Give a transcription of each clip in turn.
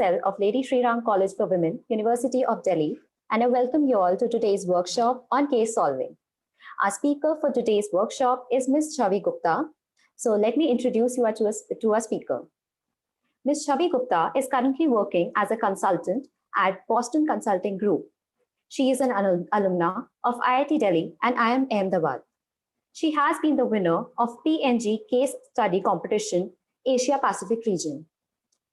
Cell of Lady Shri Ram College for Women, University of Delhi, and I welcome you all to today's workshop on case solving. Our speaker for today's workshop is Ms. Chhavi Gupta. So let me introduce you to our speaker. Ms. Chhavi Gupta is currently working as a consultant at Boston Consulting Group. She is an alumna of IIT Delhi and IIM Ahmedabad. She has been the winner of PNG Case Study Competition, Asia Pacific region.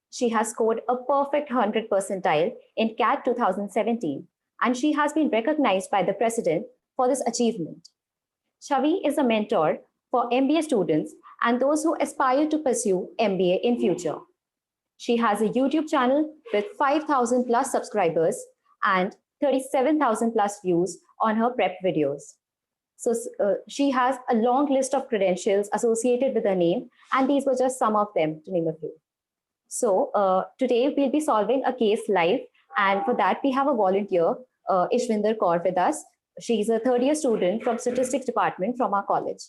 She has scored a perfect 100 percentile in CAT 2017, and she has been recognized by the President for this achievement. Chhavi is a mentor for MBA students and those who aspire to pursue MBA in future. She has a YouTube channel with 5,000 plus subscribers and 37,000 plus views on her prep videos. So she has a long list of credentials associated with her name, and these were just some of them, to name a few. So today we'll be solving a case live, and for that we have a volunteer, Ishwinder Kaur, with us. She's a third year student from Statistics Department from our college.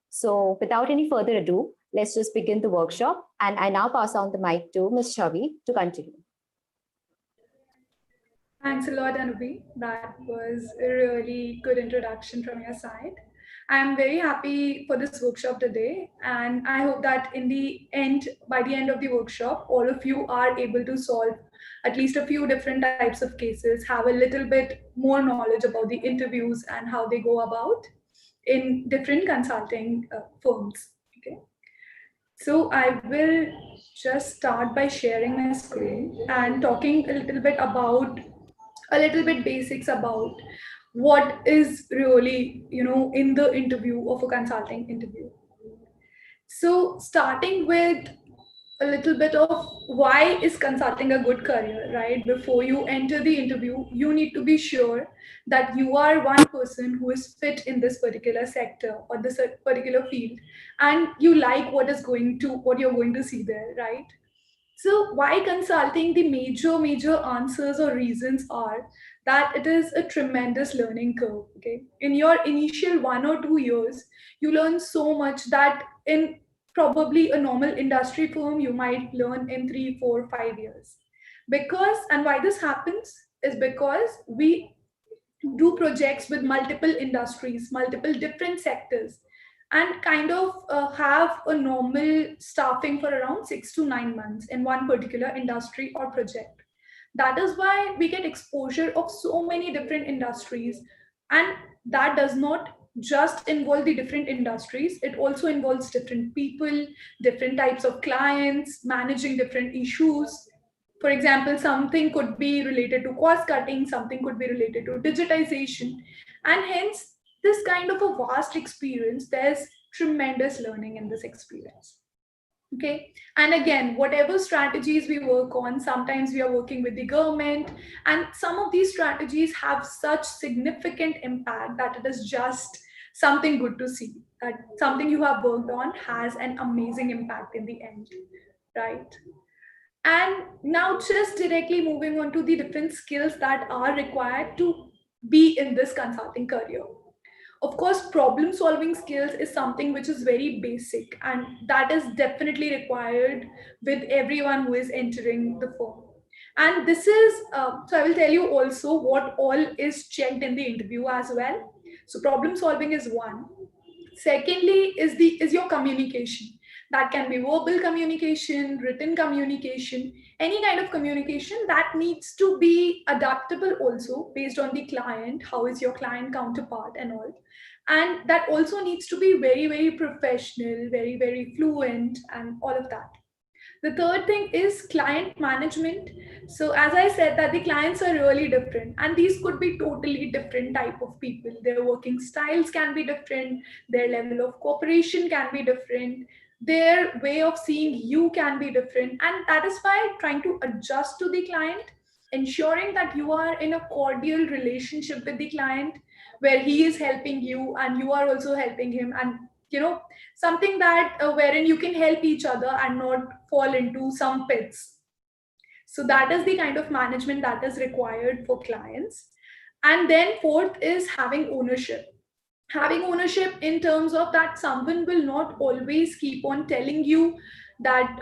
So without any further ado, let's just begin the workshop, and I now pass on the mic to Ms. Chhavi to continue. Thanks a lot, Anubi. That was a really good introduction from your side. I'm very happy for this workshop today, and I hope that by the end of the workshop, all of you are able to solve at least a few different types of cases, have a little bit more knowledge about the interviews and how they go about in different consulting firms. Okay. So I will just start by sharing my screen and talking a little bit basics about what is really, in the interview of a consulting interview. So starting with a little bit of why is consulting a good career, right? Before you enter the interview, you need to be sure that you are one person who is fit in this particular sector or this particular field, and you like what you're going to see there, right? So why consulting? The major answers or reasons are that it is a tremendous learning curve. Okay, in your initial 1 or 2 years, you learn so much that in probably a normal industry firm you might learn in 3, 4, 5 years. And why this happens is because we do projects with multiple industries, multiple different sectors, and kind of have a normal staffing for around 6 to 9 months in one particular industry or project. That is why we get exposure of so many different industries, and that does not just involve the different industries, it also involves different people, different types of clients, managing different issues. For example, something could be related to cost cutting, something could be related to digitization, and hence this kind of a vast experience, there's tremendous learning in this experience. Okay, and again, whatever strategies we work on, sometimes we are working with the government, and some of these strategies have such significant impact that it is just something good to see that something you have worked on has an amazing impact in the end, right? And now just directly moving on to the different skills that are required to be in this consulting career. Of course, problem solving skills is something which is very basic, and that is definitely required with everyone who is entering the firm. And this is, so I will tell you also what all is checked in the interview as well. So problem solving is one. Secondly is your communication. That can be verbal communication, written communication, any kind of communication that needs to be adaptable also based on the client, how is your client counterpart and all. And that also needs to be very, very professional, very, very fluent and all of that. The third thing is client management. So as I said that the clients are really different, and these could be totally different type of people. Their working styles can be different, their level of cooperation can be different, their way of seeing you can be different. And that is why trying to adjust to the client, ensuring that you are in a cordial relationship with the client where he is helping you and you are also helping him, and something that wherein you can help each other and not fall into some pits. So that is the kind of management that is required for clients. And then fourth is having ownership in terms of that someone will not always keep on telling you that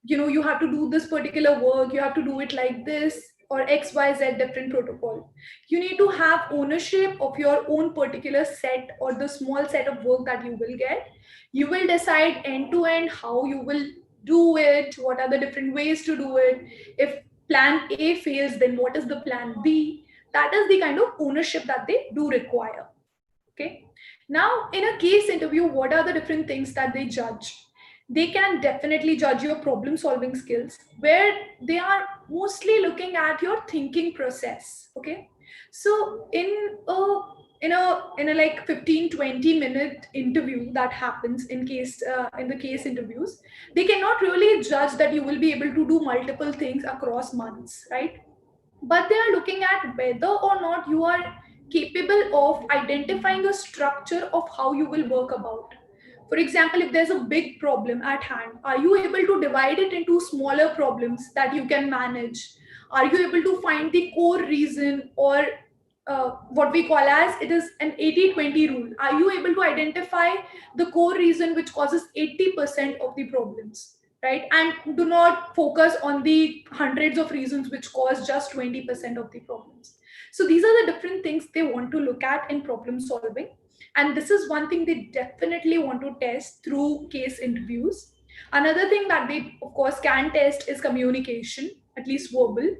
you have to do this particular work, you have to do it like this, or XYZ different protocol. You need to have ownership of your own particular set or the small set of work that you will get. You will decide end to end how you will do it, what are the different ways to do it. If plan A fails, then what is the plan B? That is the kind of ownership that they do require. Okay. Now, in a case interview, what are the different things that they judge? They can definitely judge your problem solving skills, where they are mostly looking at your thinking process. Okay. So in a like 15-20 minute interview that happens in the case interviews, they cannot really judge that you will be able to do multiple things across months, right? But they are looking at whether or not you are capable of identifying a structure of how you will work about. For example, if there's a big problem at hand, are you able to divide it into smaller problems that you can manage? Are you able to find the core reason, or what we call as it is an 80-20 rule? Are you able to identify the core reason which causes 80% of the problems, right? And do not focus on the hundreds of reasons which cause just 20% of the problems. So these are the different things they want to look at in problem solving. And this is one thing they definitely want to test through case interviews. Another thing that they, of course, can test is communication, at least verbal,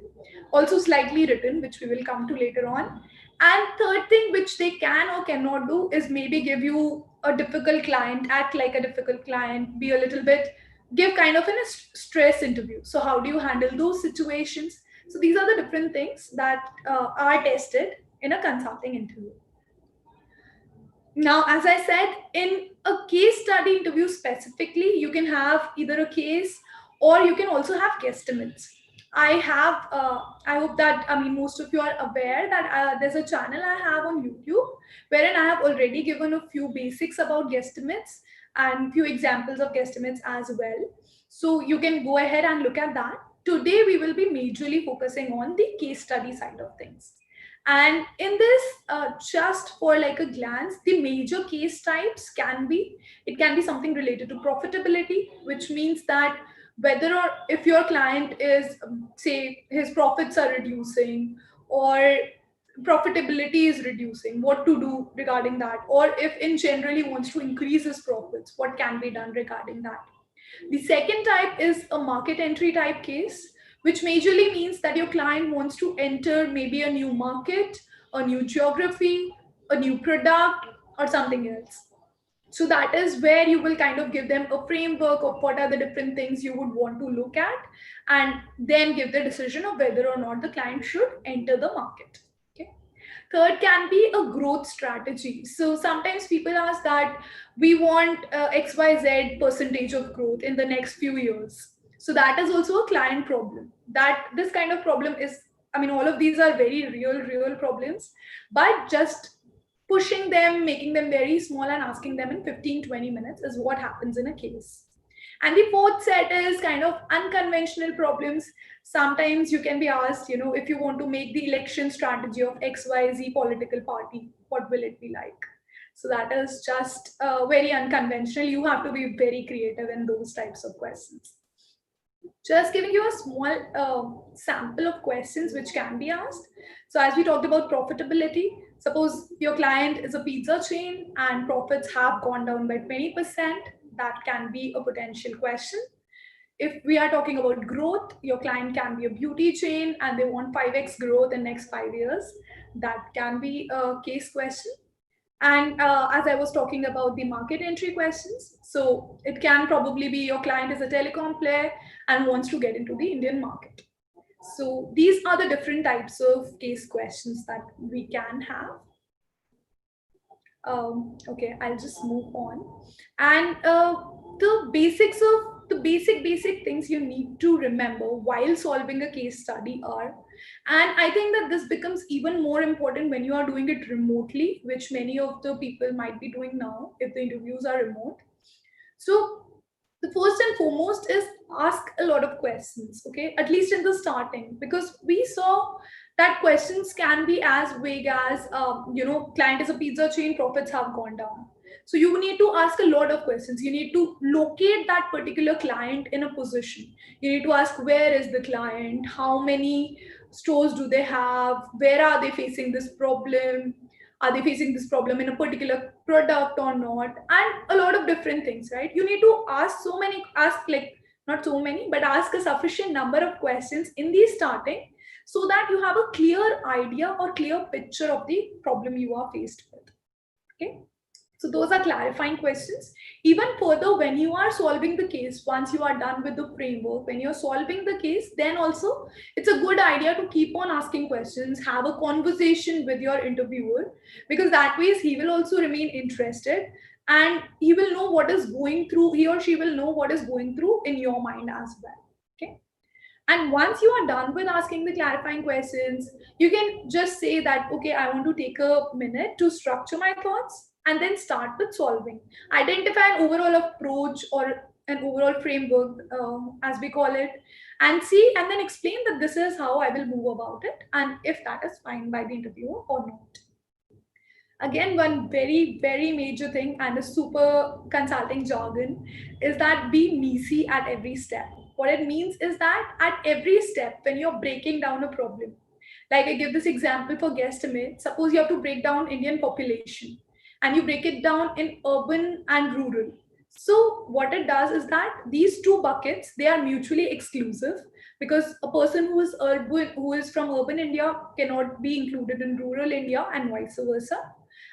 also slightly written, which we will come to later on. And third thing which they can or cannot do is maybe give you a difficult client, act like a difficult client, be a little bit, give kind of a stress interview. So how do you handle those situations? So these are the different things that are tested in a consulting interview. Now, as I said, in a case study interview specifically, you can have either a case or you can also have guesstimates. I hope that, I mean, most of you are aware that there's a channel I have on YouTube wherein I have already given a few basics about guesstimates and few examples of guesstimates as well. So you can go ahead and look at that. Today, we will be majorly focusing on the case study side of things. And in this, just for like a glance, the major case types it can be something related to profitability, which means that whether or if your client is, say, his profits are reducing or profitability is reducing, what to do regarding that, or if in general he wants to increase his profits, what can be done regarding that. The second type is a market entry type case, which majorly means that your client wants to enter maybe a new market, a new geography, a new product, or something else. So that is where you will kind of give them a framework of what are the different things you would want to look at, and then give the decision of whether or not the client should enter the market. Okay. Third can be a growth strategy. So sometimes people ask that we want XYZ percentage of growth in the next few years. So that is also a client problem. That this kind of problem is, I mean, all of these are very real problems, but just pushing them, making them very small and asking them in 15-20 minutes is what happens in a case. And the fourth set is kind of unconventional problems. Sometimes you can be asked, if you want to make the election strategy of XYZ political party, what will it be like? So that is just very unconventional. You have to be very creative in those types of questions. Just giving you a small sample of questions which can be asked. So as we talked about profitability, suppose your client is a pizza chain and profits have gone down by 20%, that can be a potential question. If we are talking about growth, your client can be a beauty chain and they want 5x growth in next 5 years, that can be a case question. And as I was talking about the market entry questions, so it can probably be your client is a telecom player and wants to get into the Indian market. So these are the different types of case questions that we can have. Okay, I'll just move on. And the basics of the basic things you need to remember while solving a case study are, and I think that this becomes even more important when you are doing it remotely, which many of the people might be doing now if the interviews are remote. So the first and foremost is ask a lot of questions, okay, at least in the starting, because we saw that questions can be as vague as client is a pizza chain, profits have gone down. So you need to ask a lot of questions. You need to locate that particular client in a position. You need to ask, where is the client, how many stores do they have, where are they facing this problem, are they facing this problem in a particular product or not, and a lot of different things, right? You need to ask like not so many, but ask a sufficient number of questions in the starting, so that you have a clear idea or clear picture of the problem you are faced with. Okay, so those are clarifying questions. Even further, when you are solving the case, once you are done with the framework, when you're solving the case, then also it's a good idea to keep on asking questions, have a conversation with your interviewer, because that way he will also remain interested, and he will know what is going through, he or she will know what is going through in your mind as well. Okay. And once you are done with asking the clarifying questions, you can just say that, okay, I want to take a minute to structure my thoughts and then start with solving. Identify an overall approach or an overall framework, as we call it, and see, and then explain that this is how I will move about it, and if that is fine by the interviewer or not. Again, one very, very major thing and a super consulting jargon is that be messy at every step. What it means is that at every step, when you're breaking down a problem, like I give this example for guesstimate, suppose you have to break down Indian population and you break it down in urban and rural. So what it does is that these two buckets, they are mutually exclusive, because a person who is urban, who is from urban India cannot be included in rural India, and vice versa,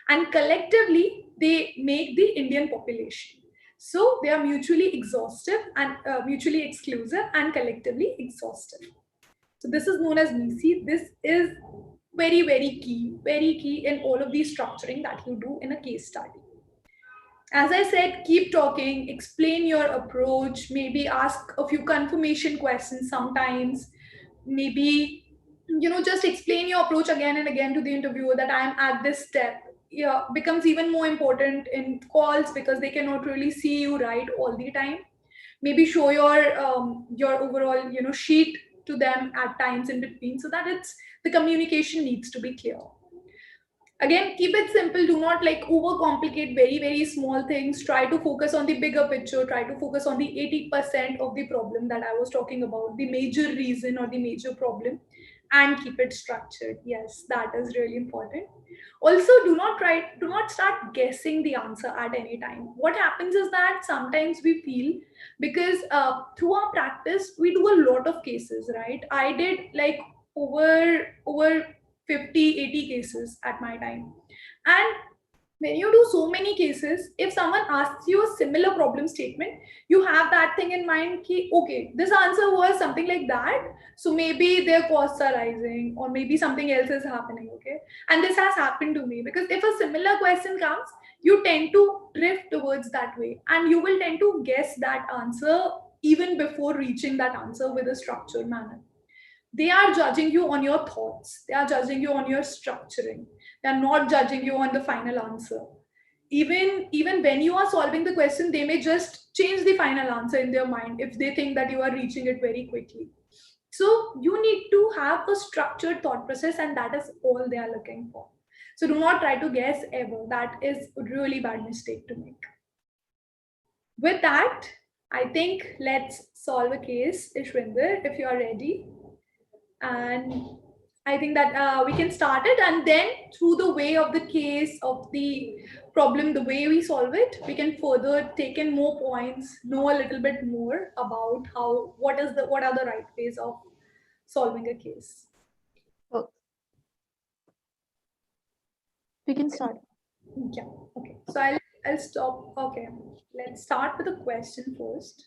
and collectively they make the Indian population. So they are mutually exhaustive and mutually exclusive and collectively exhaustive. So this is known as MECE. This is very, very key in all of the structuring that you do in a case study. As I said, keep talking, explain your approach, maybe ask a few confirmation questions sometimes, maybe, just explain your approach again and again to the interviewer that I am at this step. Yeah, becomes even more important in calls because they cannot really see you right all the time. Maybe show your overall sheet to them at times in between, so that it's the communication needs to be clear. Again, keep it simple. Do not like overcomplicate very, very small things. Try to focus on the bigger picture. Try to focus on the 80% of the problem that I was talking about, the major reason or the major problem, and keep it structured. Yes, that is really important. Also, do not start guessing the answer at any time. What happens is that sometimes we feel, because through our practice we do a lot of cases, right? I did like over 50, 80 cases at my time. And when you do so many cases, if someone asks you a similar problem statement, you have that thing in mind ki, okay, this answer was something like that, so maybe their costs are rising or maybe something else is happening. Okay, and this has happened to me, because if a similar question comes, you tend to drift towards that way and you will tend to guess that answer even before reaching that answer with a structured manner. They are judging you on your thoughts, they are judging you on your structuring, they are not judging you on the final answer. Even when you are solving the question, they may just change the final answer in their mind if they think that you are reaching it very quickly. So you need to have a structured thought process, and that is all they are looking for. So do not try to guess ever. That is a really bad mistake to make. With that, I think let's solve a case, Ishwinder, if you are ready. And I think that we can start it, and then through the way of the case of the problem, the way we solve it, we can further take in more points, know a little bit more about what are the right ways of solving a case. Oh. We can start. Yeah. Okay. So I'll stop. Okay. Let's start with a question first.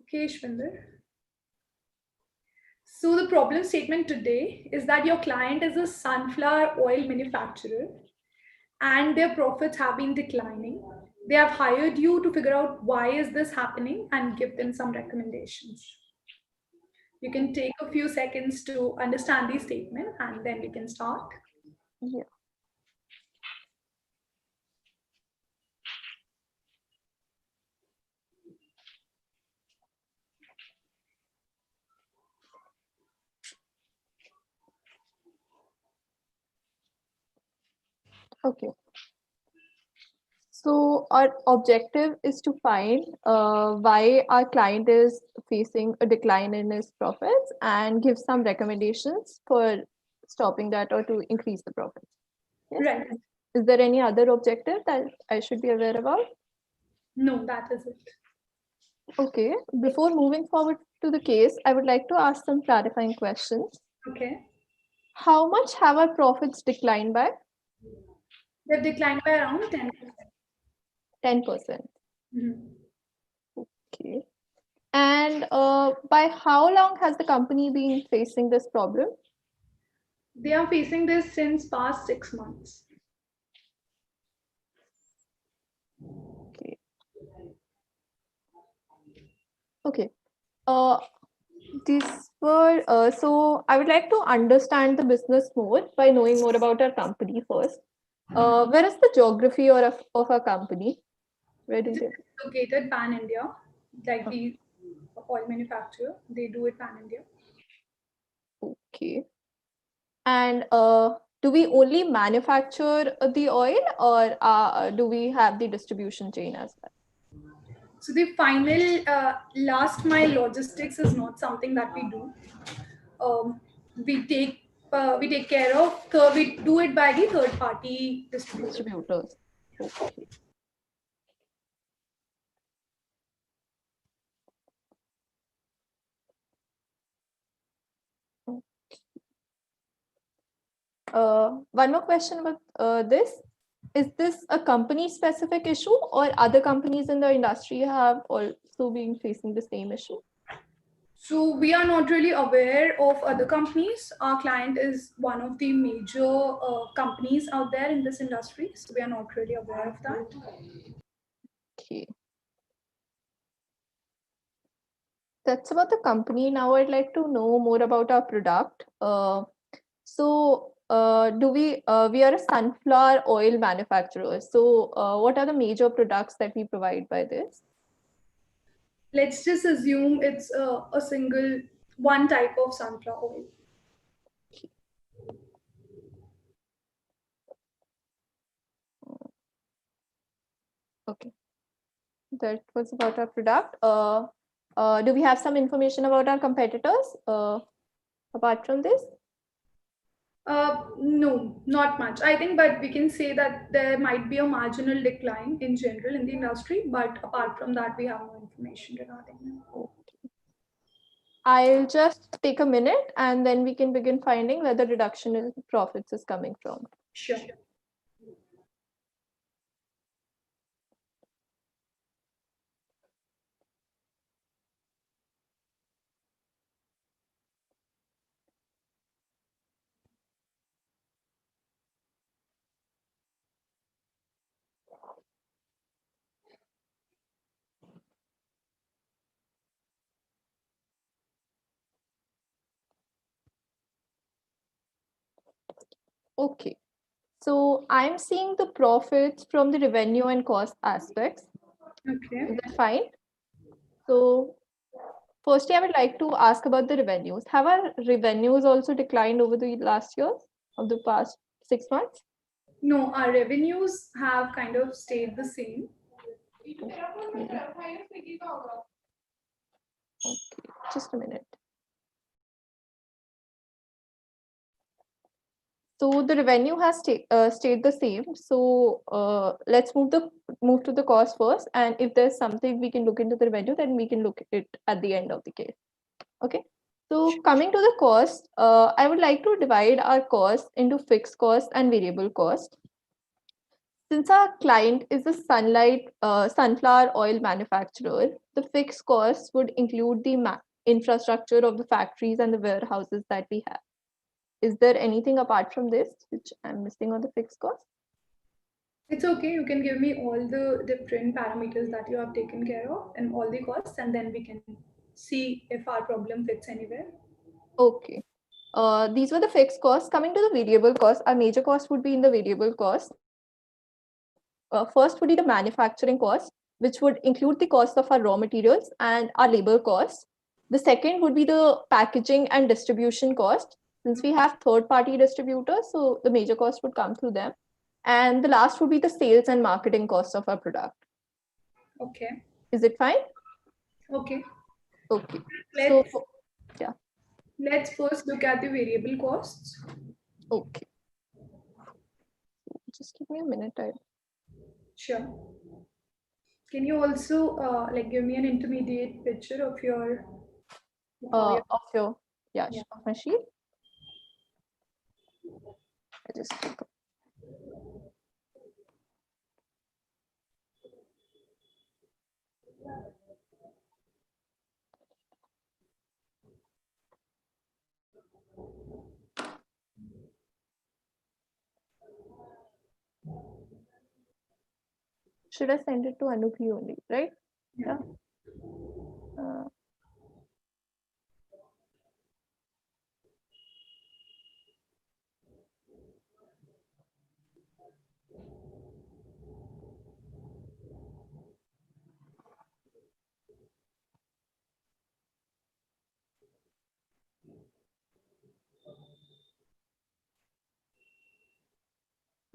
Okay, Ishwinder. So the problem statement today is that your client is a sunflower oil manufacturer and their profits have been declining. They have hired you to figure out why is this happening and give them some recommendations. You can take a few seconds to understand the statement and then we can start. Yeah. Okay. So our objective is to find why our client is facing a decline in his profits and give some recommendations for stopping that or to increase the profits. Yes? Right. Is there any other objective that I should be aware about? No, that is it. Okay. Before moving forward to the case, I would like to ask some clarifying questions. Okay. How much have our profits declined by? They've declined by around 10%. 10%. Mhm. Okay. And by how long has the company been facing this problem? They are facing this since past 6 months. Okay. Okay. Uh, these were so I would like to understand the business more by knowing more about our company first. Where is the geography of our company? Where do It they? is located pan India, like the oil manufacturer. They do it pan India. Okay. And do we only manufacture the oil, or do we have the distribution chain as well? So the final last mile logistics is not something that we do. Um, we take care of. We do it by the third party distributor. Distributors. Okay. One more question about this. Is this a company specific issue, or other companies in the industry have also been facing the same issue? So we are not really aware of other companies. Our client is one of the major companies out there in this industry. So we are not really aware of that. Okay. That's about the company. Now I'd like to know more about our product. Do we are a sunflower oil manufacturer. So what are the major products that we provide by this? Let's just assume it's a single one type of sunflower oil. Okay. That was about our product. Do we have some information about our competitors apart from this? No, not much. I think, but we can say that there might be a marginal decline in general in the industry. But apart from that, we have no information regarding it. Okay. I'll just take a minute and then we can begin finding where the reduction in profits is coming from. Sure. Okay. So I'm seeing the profits from the revenue and cost aspects. Okay. Is that fine? So firstly, I would like to ask about the revenues. Have our revenues also declined over the last years of the past 6 months? No, our revenues have kind of stayed the same. Okay, just a minute. So the revenue has stayed the same. So let's move to the cost first. And if there's something we can look into the revenue, then we can look at it at the end of the case. Okay. So coming to the cost, I would like to divide our cost into fixed cost and variable cost. Since our client is a sunflower oil manufacturer, the fixed costs would include the infrastructure of the factories and the warehouses that we have. Is there anything apart from this which I'm missing on the fixed cost? It's okay. You can give me all the different parameters that you have taken care of and all the costs, and then we can see if our problem fits anywhere. Okay. These were the fixed costs. Coming to the variable cost, our major cost would be in the variable cost. First would be the manufacturing cost, which would include the cost of our raw materials and our labor costs. The second would be the packaging and distribution cost. Since we have third-party distributors, so the major cost would come through them. And the last would be the sales and marketing cost of our product. Okay. Is it fine? Okay. Okay. Let's, So, yeah. let's first look at the variable costs. Okay. Just give me a minute. Sure. Can you also like give me an intermediate picture of your Of your, yeah, Yeah. of my sheet. I just click on. Should I send it to Anupi only, right? Yeah. Uh,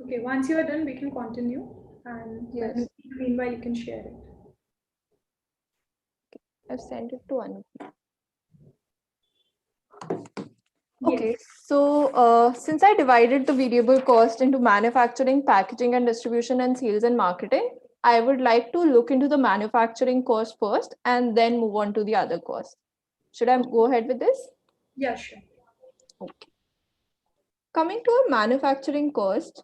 Okay, once you are done, we can continue. And Yes. then meanwhile, you can share it. I've sent it to Anupi. Yes. Okay, so since I divided the variable cost into manufacturing, packaging and distribution, and sales and marketing, I would like to look into the manufacturing cost first and then move on to the other costs. Should I go ahead with this? Yeah, sure. Okay. Coming to our manufacturing cost,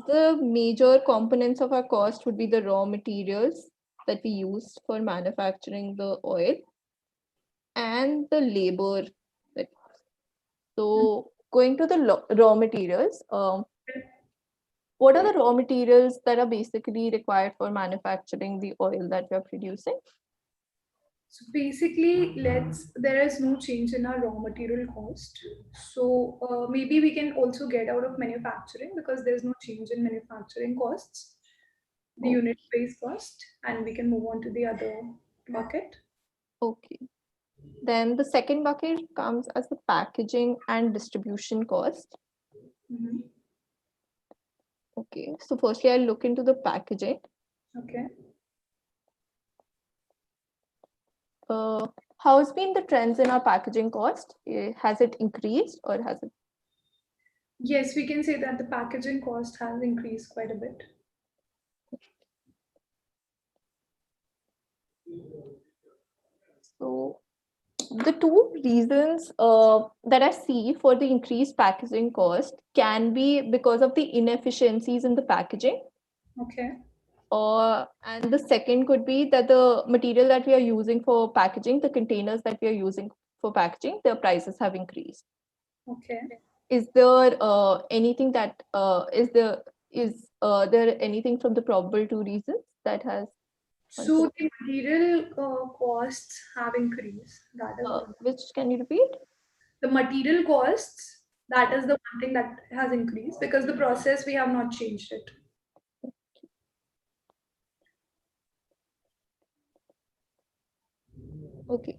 the major components of our cost would be the raw materials that we use for manufacturing the oil and the labor. So going to the raw materials, what are the raw materials that are basically required for manufacturing the oil that we are producing? So basically, there is no change in our raw material cost. So maybe we can also get out of manufacturing because there's no change in manufacturing costs, the Oh. unit price cost, and we can move on to the other bucket. Okay. Then the second bucket comes as the packaging and distribution cost. Mhm. Okay. So firstly, I'll look into the packaging. Okay. How has been the trends in our packaging cost? Has it increased or has it? Yes, we can say that the packaging cost has increased quite a bit. So the two reasons that I see for the increased packaging cost can be because of the inefficiencies in the packaging. Okay. And the second could be that the material that we are using for packaging, the containers that we are using for packaging, their prices have increased. Okay. Is there anything that there anything from the probable two reasons that has So the material costs have increased. That is one. which can you repeat? The material costs, that is the one thing that has increased because the process we have not changed it. Okay.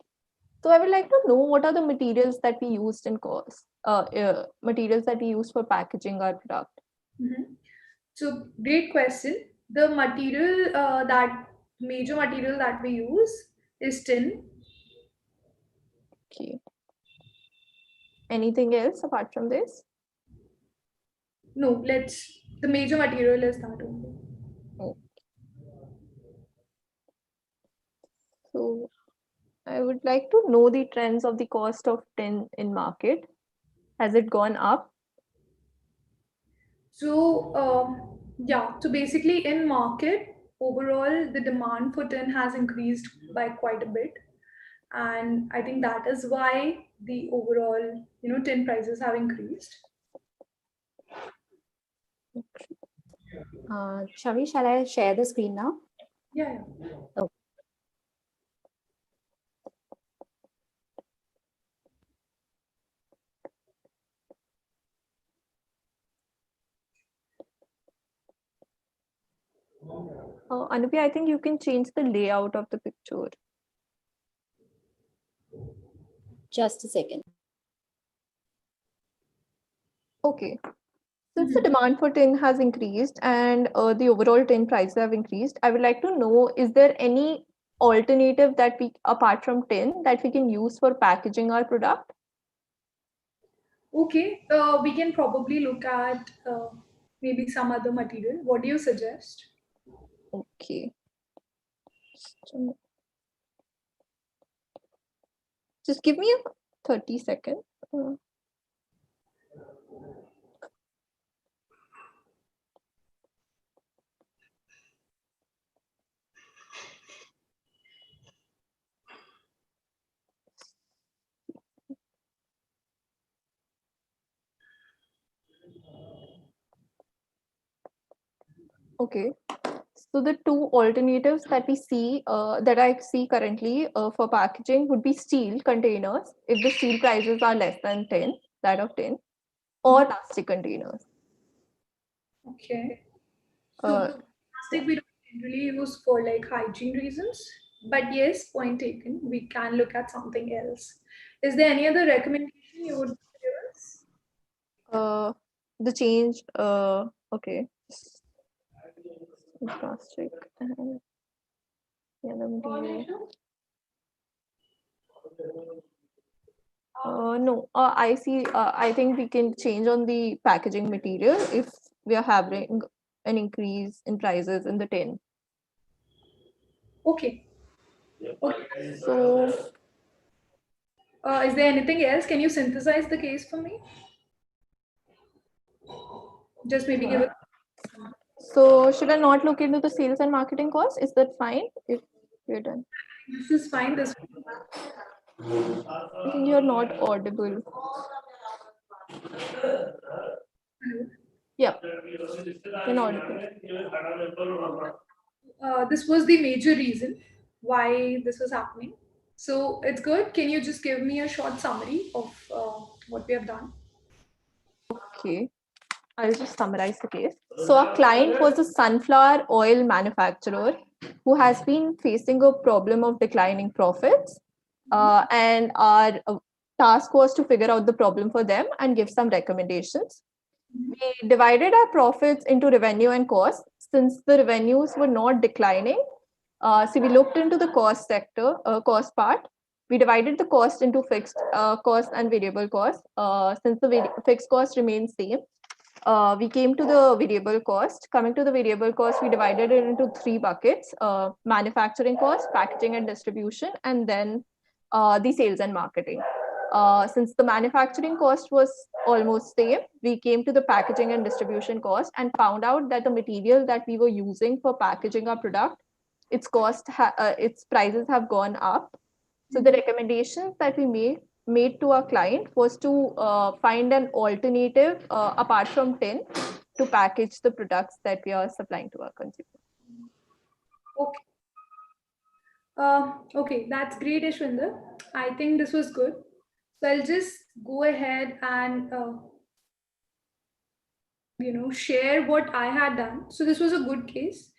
So I would like to know what are the materials that we used in course, materials that we use for packaging our product. Mhm. So great question. The material that major material that we use is tin. Okay. Anything else apart from this? No, the major material is that only. Oh. So I would like to know the trends of the cost of tin in market. Has it gone up? So yeah, so basically in market overall the demand for tin has increased by quite a bit, and I think that is why the overall tin prices have increased. Chhavi, shall I share the screen now? Yeah. Oh. Anupi, I think you can change the layout of the picture. Just a second. Okay. Since the demand for tin has increased and the overall tin prices have increased, I would like to know, is there any alternative that we, apart from tin, that we can use for packaging our product? Okay, we can probably look at maybe some other material. What do you suggest? Okay. Just give me a 30 seconds. Okay. So the two alternatives that we see, that I see currently for packaging would be steel containers, if the steel prices are less than 10, that of 10, or plastic containers. Okay. Uh, So plastic we don't generally use for like hygiene reasons. But yes, point taken. We can look at something else. Is there any other recommendation you would give us? the change, okay, plastic and the other material. No, I see. I think we can change on the packaging material if we are having an increase in prices in the tin. Okay. Okay. So, Is there anything else? Can you synthesize the case for me? Just maybe give it. so should I not look into the sales and marketing costs? Is that fine if we're done? This is fine. This. I think you're not audible. Yeah, you're not audible. This was the major reason why this was happening. So it's good. Can you just give me a short summary of what we have done? Okay, I'll just summarize the case. So, our client was a sunflower oil manufacturer who has been facing a problem of declining profits. And our task was to figure out the problem for them and give some recommendations. We divided our profits into revenue and cost. Since the revenues were not declining, so we looked into the cost sector, cost part. We divided the cost into fixed cost and variable cost. Since the fixed cost remains same, we came to the variable cost. Coming to the variable cost, we divided it into three buckets: manufacturing cost, packaging and distribution, and then the sales and marketing. Since the manufacturing cost was almost same, we came to the packaging and distribution cost and found out that the material that we were using for packaging our product, its prices have gone up. So the recommendations that we made to our client was to find an alternative apart from tin to package the products that we are supplying to our consumers. Okay. Okay, that's great, Ishwinder. I think this was good. So I'll just go ahead and share what I had done. So this was a good case.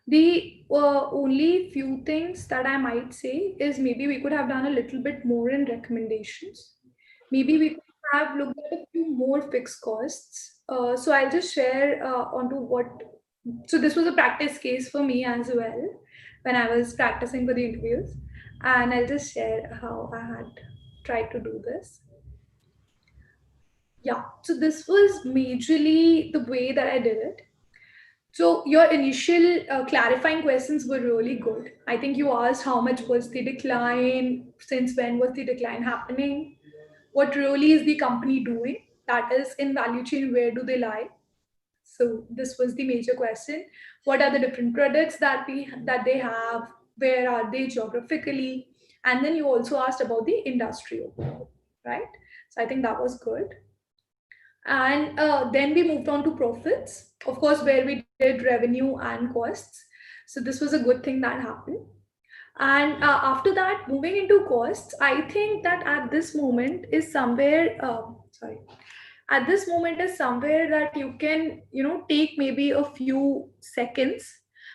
The only few things that I might say is maybe we could have done a little bit more in recommendations. Maybe we could have looked at a few more fixed costs. So I'll just share onto what. So this was a practice case for me as well when I was practicing for the interviews, and I'll just share how I had tried to do this. Yeah, so this was majorly the way that I did it. So your initial clarifying questions were really good. I think you asked how much was the decline, since when was the decline happening, what really is the company doing, that is in value chain, where do they lie? So this was the major question. What are the different products that they have? Where are they geographically? And then you also asked about the industry, right? So I think that was good. And then we moved on to profits, of course, where we did revenue and costs. So this was a good thing that happened. And after that, moving into costs, I think that at this moment is somewhere, sorry, at this moment is somewhere that you can, take maybe a few seconds,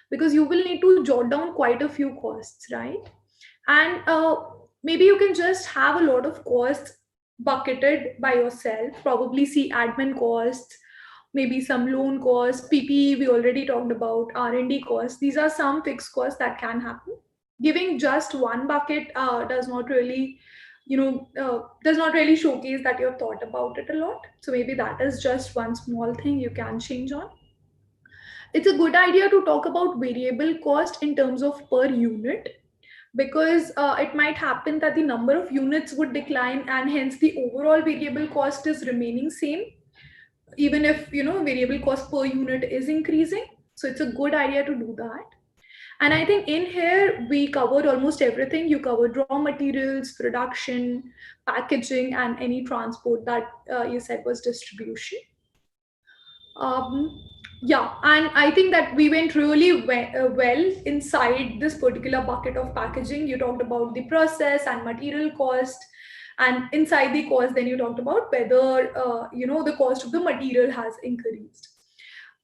because you will need to jot down quite a few costs, right? And maybe you can just have a lot of costs bucketed by yourself, probably see admin costs, maybe some loan costs, PPE we already talked about, R&D costs. These are some fixed costs that can happen. Giving just one bucket does not really, does not really showcase that you have thought about it a lot. So maybe that is just one small thing you can change on. It's a good idea to talk about variable cost in terms of per unit, because it might happen that the number of units would decline and hence the overall variable cost is remaining same, even if variable cost per unit is increasing. So it's a good idea to do that. And I think in here we covered almost everything. You covered raw materials, production, packaging, and any transport that you said was distribution. Um, yeah, and I think that we went really well inside this particular bucket of packaging. You talked about the process and material cost, and inside the cost, then you talked about whether the cost of the material has increased.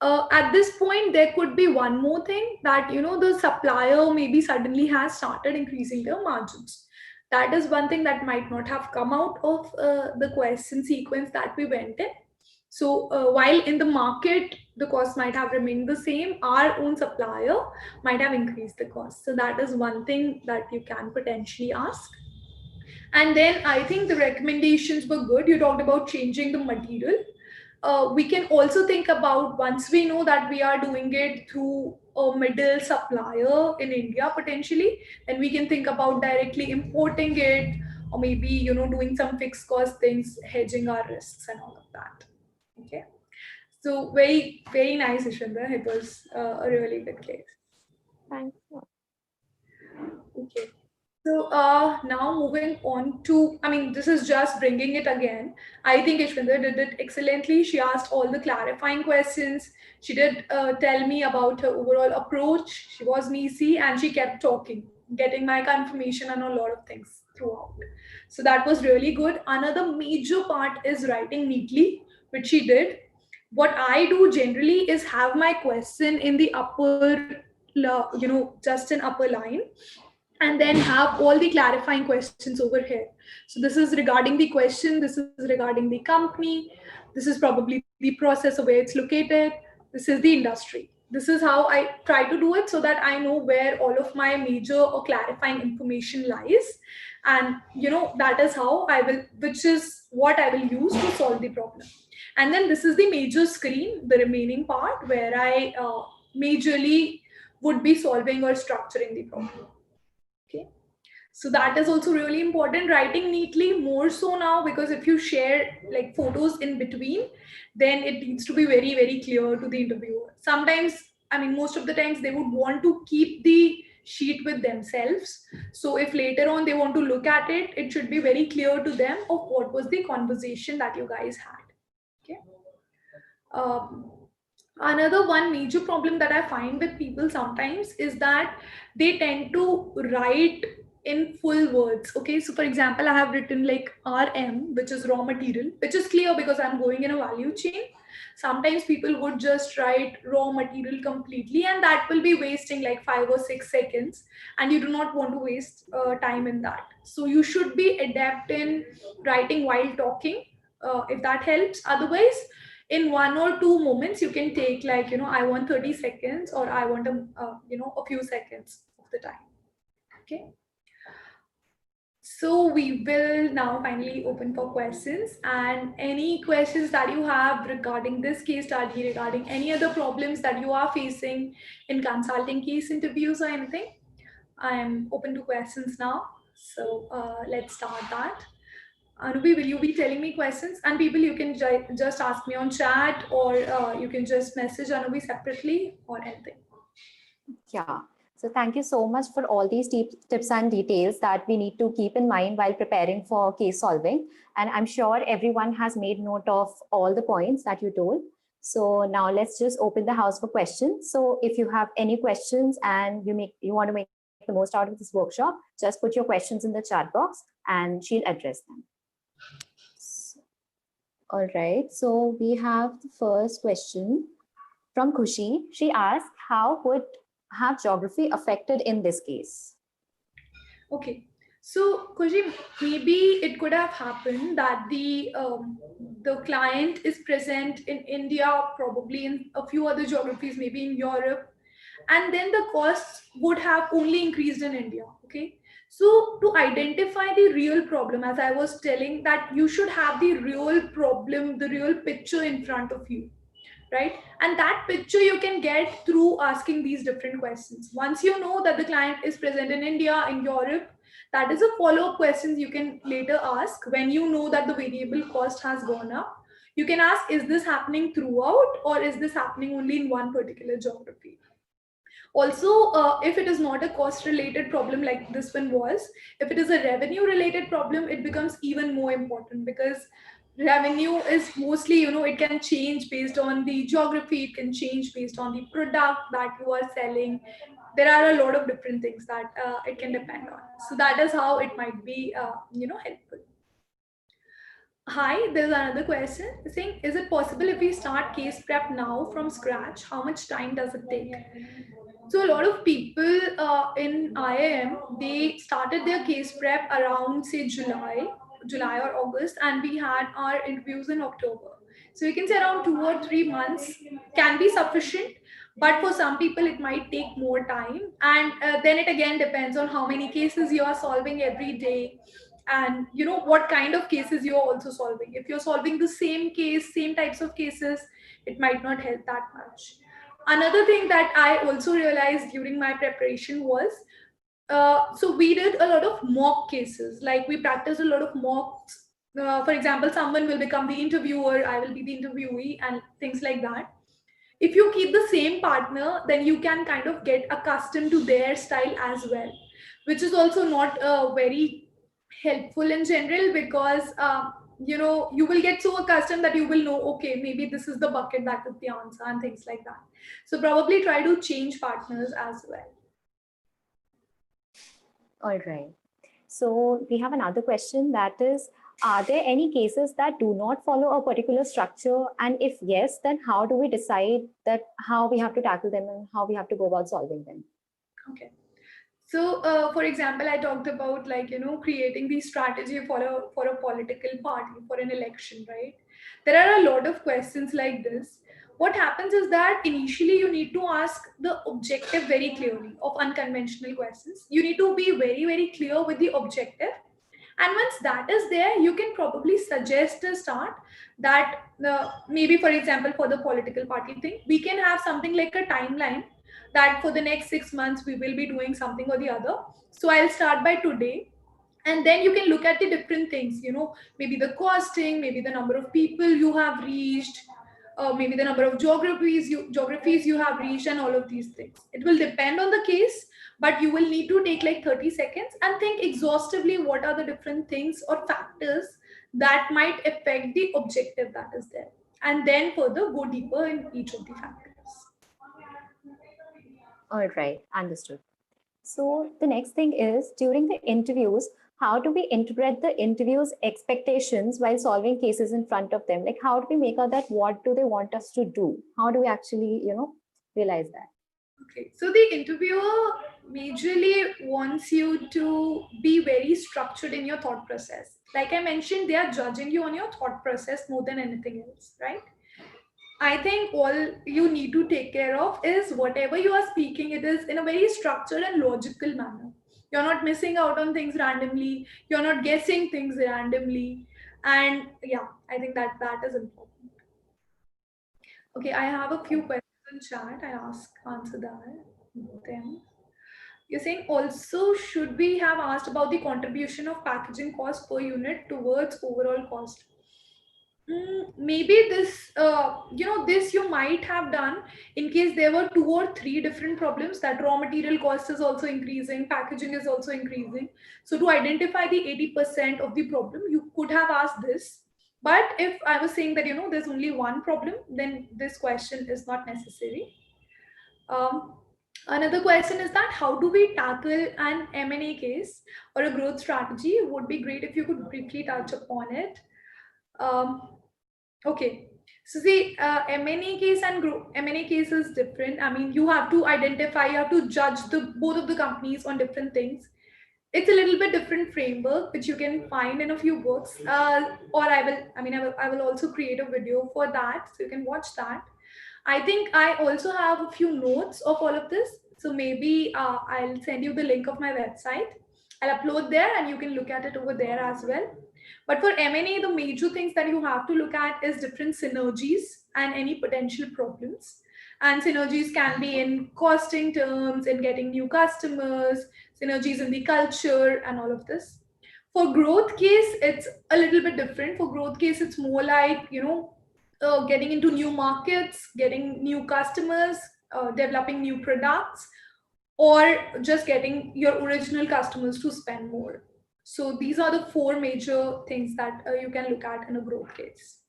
At this point, there could be one more thing, that the supplier maybe suddenly has started increasing their margins. That is one thing that might not have come out of the question sequence that we went in. So while in the market, the cost might have remained the same, our own supplier might have increased the cost. So that is one thing that you can potentially ask. And then I think the recommendations were good. You talked about changing the material. We can also think about, once we know that we are doing it through a middle supplier in India potentially, then we can think about directly importing it, or maybe doing some fixed cost things, hedging our risks and all of that. Okay, so very, very nice, Ishwinder. It was a really good case. Thanks. Okay. So now moving on to, I mean, this is just bringing it again. I think Ishwinder did it excellently. She asked all the clarifying questions. She did tell me about her overall approach. She was easy and she kept talking, getting my confirmation on a lot of things throughout. So that was really good. Another major part is writing neatly, which she did. What I do generally is have my question in the upper, just an upper line, and then have all the clarifying questions over here. So this is regarding the question, this is regarding the company, this is probably the process of where it's located, this is the industry. This is how I try to do it, so that I know where all of my major or clarifying information lies. And that is how I will, which is what I will use to solve the problem. And then this is the major screen, the remaining part, where I majorly would be solving or structuring the problem. Okay, so that is also really important, writing neatly, more so now, because if you share like photos in between, then it needs to be very, very clear to the interviewer. Sometimes, I mean, most of the times they would want to keep the sheet with themselves. So if later on they want to look at it, it should be very clear to them of what was the conversation that you guys had. Okay. um, Another one major problem that I find with people sometimes is that they tend to write in full words. Okay, so for example, I have written like RM, which is raw material, which is clear because I'm going in a value chain. Sometimes people would just write raw material completely, and that will be wasting like 5 or 6 seconds, and you do not want to waste time in that. So you should be adept in writing while talking, if that helps. Otherwise, in 1 or 2 moments you can take, like, I want 30 seconds, or I want a few seconds of the time. Okay, so we will now finally open for questions, and any questions that you have regarding this case study, regarding any other problems that you are facing in consulting case interviews or anything, I am open to questions now. So let's start that. Anubi, will you be telling me questions? And people, you can just ask me on chat, or you can just message Anubi separately or anything. Yeah. So thank you so much for all these tips and details that we need to keep in mind while preparing for case solving. And I'm sure everyone has made note of all the points that you told. So now let's just open the house for questions. So if you have any questions and you want to make the most out of this workshop, just put your questions in the chat box and she'll address them. All right, so we have the first question from Khushi. She asked, how would have geography affected in this case? Okay, So, Kushi, maybe it could have happened that the client is present in India, probably in a few other geographies, maybe in Europe, and then the costs would have only increased in India. Okay, so to identify the real problem, as I was telling, that you should have the real problem, the real picture in front of you, right? And that picture you can get through asking these different questions. Once you know that the client is present in India, in Europe, that is a follow-up questions you can later ask when you know that the variable cost has gone up. You can ask, is this happening throughout, or is this happening only in one particular geography? Also, if it is not a cost related problem like this one was, if it is a revenue related problem, it becomes even more important, because revenue is mostly, it can change based on the geography, it can change based on the product that you are selling. There are a lot of different things that it can depend on. So that is how it might be helpful. Hi, there's another question saying, is it possible if we start case prep now from scratch? How much time does it take? So a lot of people in IIM, they started their case prep around say July or August, and we had our interviews in October. So you can say around 2 or 3 months can be sufficient, but for some people it might take more time, and then it again depends on how many cases you are solving every day, and what kind of cases you're also solving. If you're solving the same case, same types of cases, it might not help that much. Another thing that I also realized during my preparation was, so we did a lot of mock cases, like we practiced a lot of mocks. For example, someone will become the interviewer, I will be the interviewee, and things like that. If you keep the same partner, then you can kind of get accustomed to their style as well, which is also not very helpful in general, because you will get so accustomed that you will know, okay, maybe this is the bucket, that is the answer, and things like that. So probably try to change partners as well. All right. So we have another question, that is, are there any cases that do not follow a particular structure? And if yes, then how do we decide that how we have to tackle them and how we have to go about solving them? Okay. So, for example, I talked about, like, creating the strategy for a political party, for an election, right? There are a lot of questions like this. What happens is that initially you need to ask the objective very clearly of unconventional questions. You need to be very, very clear with the objective. And once that is there, you can probably suggest a start that maybe, for example, for the political party thing, we can have something like a timeline that for the next 6 months we will be doing something or the other. So I'll start by today, and then you can look at the different things, maybe the costing, maybe the number of people you have reached, maybe the number of geographies you have reached, and all of these things. It will depend on the case, but you will need to take like 30 seconds and think exhaustively what are the different things or factors that might affect the objective that is there, and then further go deeper in each of the factors. All right, understood. So the next thing is, during the interviews, how do we interpret the interview's expectations while solving cases in front of them? Like, how do we make out that what do they want us to do? How do we actually, realize that? Okay, so the interviewer majorly wants you to be very structured in your thought process. Like I mentioned, they are judging you on your thought process more than anything else, right? I think all you need to take care of is whatever you are speaking, it is in a very structured and logical manner. You're not missing out on things randomly, you're not guessing things randomly. And yeah, I think that is important. Okay, I have a few questions in chat. Answer them. You're saying also, should we have asked about the contribution of packaging cost per unit towards overall cost? Maybe this you might have done in case there were 2 or 3 different problems, that raw material cost is also increasing, packaging is also increasing. So to identify the 80% of the problem, you could have asked this. But if I was saying that, there's only one problem, then this question is not necessary. Um, Another question is that how do we tackle an M&A case or a growth strategy? Would be great if you could briefly touch upon it. Um, Okay. So see, M&A case and M&A case is different. I mean, you have to identify, you have to judge the both of the companies on different things. it's a little bit different framework which you can find in a few books. Or I will also create a video for that, so you can watch that. I think I also have a few notes of all of this. So maybe I'll send you the link of my website. I'll upload there and you can look at it over there as well. But for M&A, the major things that you have to look at is different synergies and any potential problems. And synergies can be in costing terms, in getting new customers, synergies in the culture, and all of this. For growth case, it's a little bit different. For growth case, it's more like, getting into new markets, getting new customers, developing new products, or just getting your original customers to spend more. So these are the four major things that you can look at in a growth case.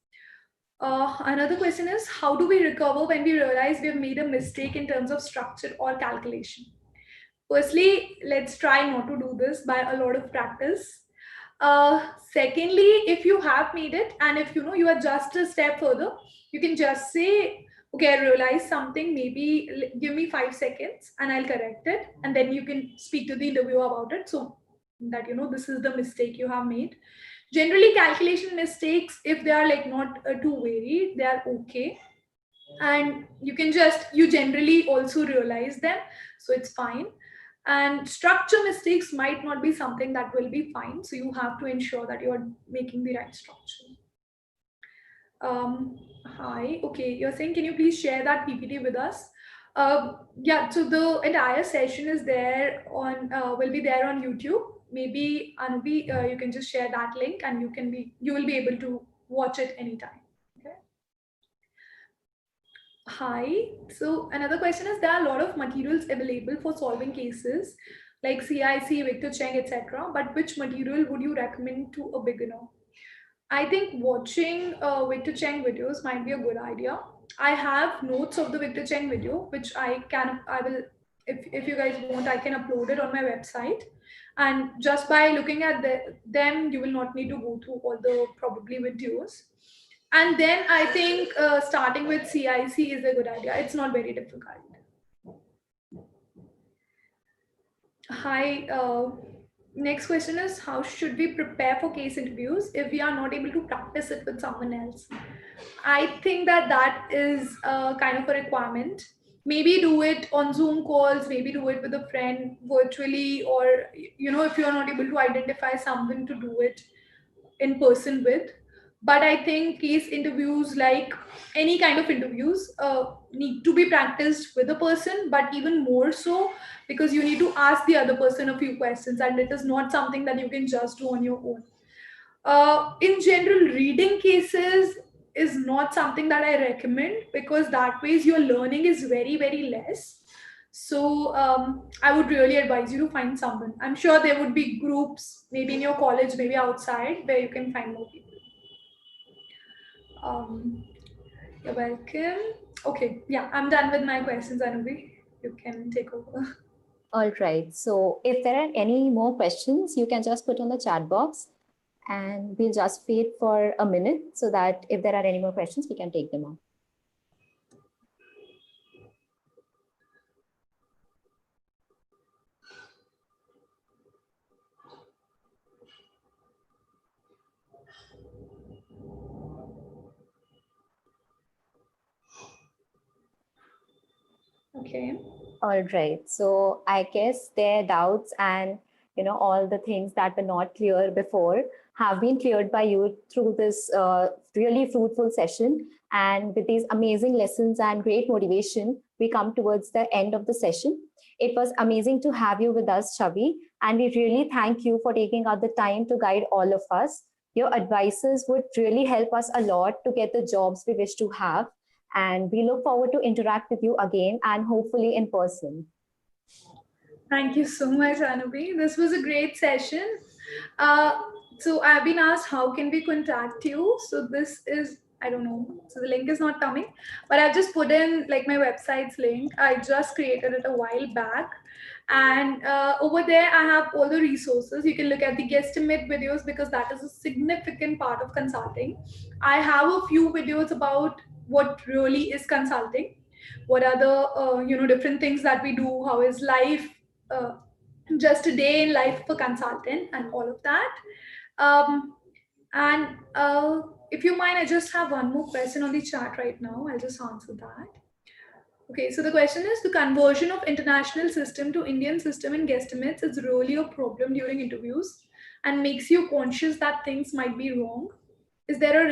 Another question is, how do we recover when we realize we have made a mistake in terms of structure or calculation? Firstly, let's try not to do this by a lot of practice. Secondly, if you have made it and if you are just a step further, you can just say, okay, I realized something, maybe give me 5 seconds and I'll correct it. And then you can speak to the interviewer about it, so that this is the mistake you have made. Generally, calculation mistakes, if they are like not too varied, they are okay. And you generally also realize them, so it's fine. And structure mistakes might not be something that will be fine, so you have to ensure that you are making the right structure. Hi, okay, you're saying, can you please share that PPT with us? Yeah, so the entire session is there on will be there on YouTube. Maybe Anubi, you can just share that link and you will be able to watch it anytime. Okay. Hi. So another question is, there are a lot of materials available for solving cases like CIC, Victor Cheng, etc. But which material would you recommend to a beginner? I think watching Victor Cheng videos might be a good idea. I have notes of the Victor Cheng video, which I will, if you guys want, I can upload it on my website. And just by looking at them, you will not need to go through all the probably videos. And then I think starting with CIC is a good idea. It's not very difficult. Hi. Next question is, how should we prepare for case interviews if we are not able to practice it with someone else? I think that is kind of a requirement. Maybe do it on Zoom calls, maybe do it with a friend virtually, or if you're not able to identify someone to do it in person with. But I think case interviews, like any kind of interviews, need to be practiced with a person, but even more so because you need to ask the other person a few questions, and it is not something that you can just do on your own. In general, reading cases is not something that I recommend, because that ways your learning is very, very less. So I would really advise you to find someone. I'm sure there would be groups, maybe in your college, maybe outside, where you can find more people. You're welcome. Okay, yeah, I'm done with my questions, Anubi. You can take over. All right. So if there are any more questions, you can just put on the chat box and we'll just wait for a minute so that if there are any more questions, we can take them on. Okay. All right. So I guess their doubts and all the things that were not clear before have been cleared by you through this really fruitful session. And with these amazing lessons and great motivation, we come towards the end of the session. It was amazing to have you with us, Chhavi, and we really thank you for taking out the time to guide all of us. Your advices would really help us a lot to get the jobs we wish to have. And we look forward to interact with you again and hopefully in person. Thank you so much, Anubi. This was a great session. So I've been asked, how can we contact you? So this is, I don't know, so the link is not coming, but I've just put in like my website's link. I just created it a while back. And over there, I have all the resources. You can look at the guesstimate videos, because that is a significant part of consulting. I have a few videos about what really is consulting, what are the different things that we do, how is life just a day in life of a consultant and all of that. Um, and if you mind, I just have one more question on the chat right now. I'll just answer that. Okay, so the question is, the conversion of international system to Indian system in guesstimates is really a problem during interviews and makes you conscious that things might be wrong. Is there a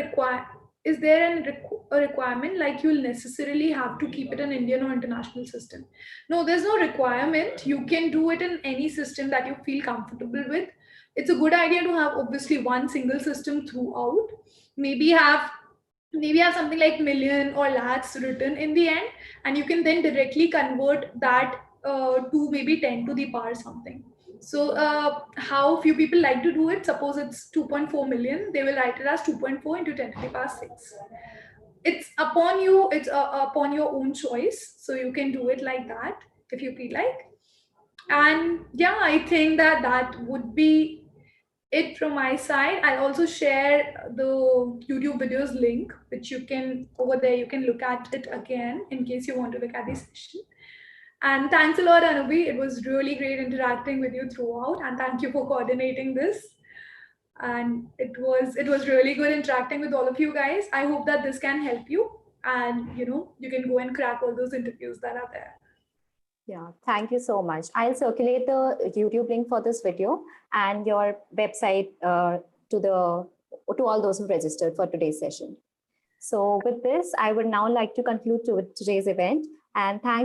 requirement like you'll necessarily have to keep it an Indian or international system? No, there's no requirement. You can do it in any system that you feel comfortable with. It's a good idea to have obviously one single system throughout. Maybe have something like million or lakhs written in the end, and you can then directly convert that to maybe 10 to the power something. So how few people like to do it, suppose it's 2.4 million, they will write it as 2.4 into 10 to the power 6. It's upon you, it's upon your own choice, so you can do it like that if you feel like. And yeah, I think that would be it from my side. I'll also share the YouTube videos link, which you can, over there, you can look at it again in case you want to look at this session. And thanks a lot, Anubi. It was really great interacting with you throughout, and thank you for coordinating this. And it was really good interacting with all of you guys. I hope that this can help you, and you can go and crack all those interviews that are there. Yeah, thank you so much. I'll circulate the YouTube link for this video and your website to all those who registered for today's session. So with this, I would now like to conclude today's event, and thanks